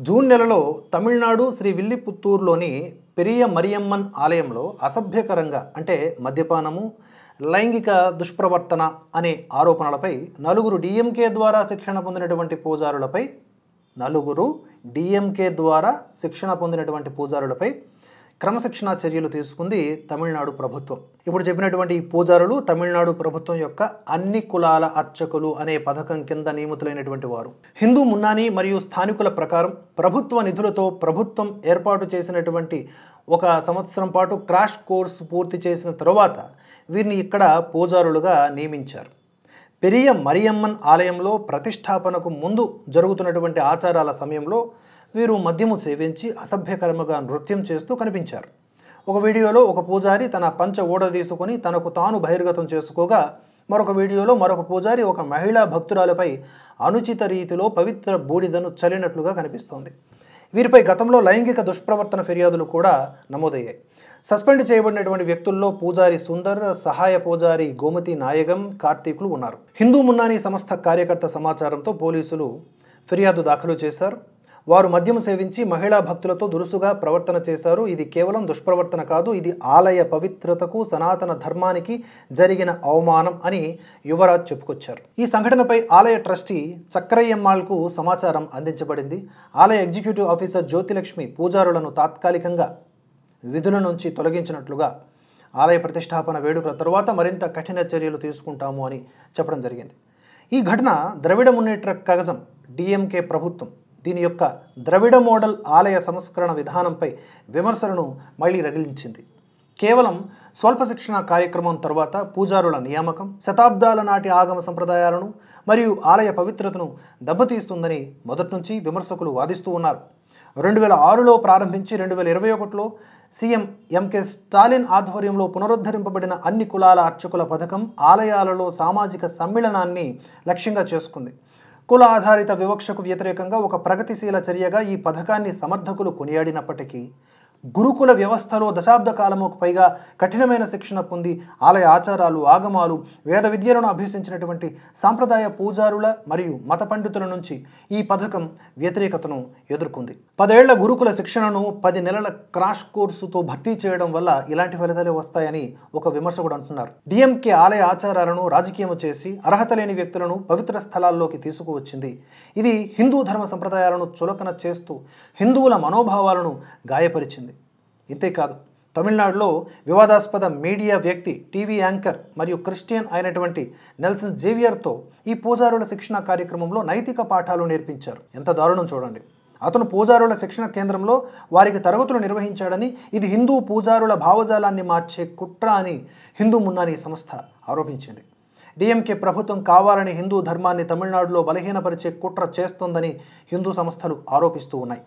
June నెలలో తమిళనాడు శ్రీ విల్లిపుత్తూరులోని పెరియ మరియమ్మన్ ఆలయంలో అసభ్యకరంగా అంటే మద్యపానము, లైంగిక దుష్ప్రవర్తన అనే ఆరోపణలపై నలుగురు డీఎంకే ద్వారా శిక్షణ పొందినటువంటి పూజారులపై క్రమశిక్షణా చర్యలు తీసుకుంది తమిళనాడు ప్రభుత్వం. ఇప్పుడు చెప్పినటువంటి ఈ పూజారులు తమిళనాడు ప్రభుత్వం యొక్క అన్ని కులాల అర్చకులు అనే పథకం కింద నియమితులైనటువంటి వారు. హిందూ మున్నాని మరియు స్థానికుల ప్రకారం ప్రభుత్వ నిధులతో ప్రభుత్వం ఏర్పాటు చేసినటువంటి 1 సంవత్సరం పాటు క్రాష్ కోర్సు పూర్తి చేసిన తరువాత వీరిని ఇక్కడ పూజారులుగా నియమించారు. పెరియ మరియమ్మన్ ఆలయంలో ప్రతిష్టాపనకు ముందు జరుగుతున్నటువంటి ఆచారాల సమయంలో వీరు మద్యము సేవించి అసభ్యకరముగా నృత్యం చేస్తూ కనిపించారు. ఒక వీడియోలో ఒక పూజారి తన పంచ ఊడదీసుకొని తనకు తాను బహిర్గతం చేసుకోగా, మరొక వీడియోలో మరొక పూజారి ఒక మహిళా భక్తురాలపై అనుచిత రీతిలో పవిత్ర బూడిదను చల్లినట్లుగా కనిపిస్తోంది. వీరిపై గతంలో లైంగిక దుష్ప్రవర్తన ఫిర్యాదులు కూడా నమోదయ్యాయి. సస్పెండ్ చేయబడినటువంటి వ్యక్తుల్లో పూజారి సుందర్, సహాయ పూజారి గోమతి నాయగం, కార్తీకులు ఉన్నారు. హిందూ మున్నాని సంస్థ కార్యకర్త సమాచారంతో పోలీసులు ఫిర్యాదు దాఖలు చేశారు. వారు మద్యం సేవించి మహిళా భక్తులతో దురుసుగా ప్రవర్తన చేశారు. ఇది కేవలం దుష్ప్రవర్తన కాదు, ఇది ఆలయ పవిత్రతకు, సనాతన ధర్మానికి జరిగిన అవమానం అని యువరాజ్ చెప్పుకొచ్చారు. ఈ సంఘటనపై ఆలయ ట్రస్టీ చక్రయ్యమ్మాళ్కు సమాచారం అందించబడింది. ఆలయ ఎగ్జిక్యూటివ్ ఆఫీసర్ జ్యోతిలక్ష్మి పూజారులను తాత్కాలికంగా విధుల నుంచి తొలగించినట్లుగా, ఆలయ ప్రతిష్టాపన వేడుకల తరువాత మరింత కఠిన చర్యలు తీసుకుంటాము అని చెప్పడం జరిగింది. ఈ ఘటన ద్రవిడ మున్నేట్ర కగజం డిఎంకే ప్రభుత్వం దీని యొక్క ద్రవిడ మోడల్ ఆలయ సంస్కరణ విధానంపై విమర్శలను మళ్లీ రగిలించింది. కేవలం స్వల్ప శిక్షణ కార్యక్రమం తర్వాత పూజారుల నియామకం శతాబ్దాల నాటి ఆగమ సంప్రదాయాలను మరియు ఆలయ పవిత్రతను దెబ్బతీస్తుందని మొదటి నుంచి విమర్శకులు వాదిస్తూ ఉన్నారు. 2006లో ప్రారంభించి 2021లో సీఎం ఎంకే స్టాలిన్ ఆధ్వర్యంలో పునరుద్ధరింపబడిన అన్ని కులాల అర్చకుల పథకం ఆలయాలలో సామాజిక సమ్మిళనాన్ని లక్ష్యంగా చేసుకుంది. కుల ఆధారిత వివక్షకు వ్యతిరేకంగా ఒక ప్రగతిశీల చర్యగా ఈ పథకాన్ని సమర్థకులు కొనియాడినప్పటికీ గురుకుల వ్యవస్థలో దశాబ్ద కాలముకు పైగా కఠినమైన శిక్షణ పొంది ఆలయ ఆచారాలు, ఆగమాలు, వేద విద్యలను అభ్యసించినటువంటి సాంప్రదాయ పూజారుల మరియు మత పండితుల నుంచి ఈ పథకం వ్యతిరేకతను ఎదుర్కొంది. 10 ఏళ్ల గురుకుల శిక్షణను 10 నెలల క్రాష్ కోర్సుతో భర్తీ చేయడం వల్ల ఇలాంటి ఫలితాలే వస్తాయని ఒక విమర్శకుడు అంటున్నారు. డిఎంకే ఆలయ ఆచారాలను రాజకీయం చేసి అర్హత లేని వ్యక్తులను పవిత్ర స్థలాల్లోకి తీసుకువచ్చింది. ఇది హిందూ ధర్మ సంప్రదాయాలను చులకన చేస్తూ హిందువుల మనోభావాలను గాయపరిచింది. ఇంతేకాదు, తమిళనాడులో వివాదాస్పద మీడియా వ్యక్తి, టీవీ యాంకర్ మరియు క్రిస్టియన్ అయినటువంటి నెల్సన్ జేవియర్తో ఈ పూజారుల శిక్షణ కార్యక్రమంలో నైతిక పాఠాలు నేర్పించారు. ఎంత దారుణం చూడండి. అతను పూజారుల శిక్షణ కేంద్రంలో వారికి తరగతులు నిర్వహించాడని, ఇది హిందూ పూజారుల భావజాలాన్ని మార్చే కుట్ర అని హిందూ మున్నాని సంస్థ ఆరోపించింది. డిఎంకే ప్రభుత్వం కావాలని హిందూ ధర్మాన్ని తమిళనాడులో బలహీనపరిచే కుట్ర చేస్తోందని హిందూ సంస్థలు ఆరోపిస్తూ ఉన్నాయి.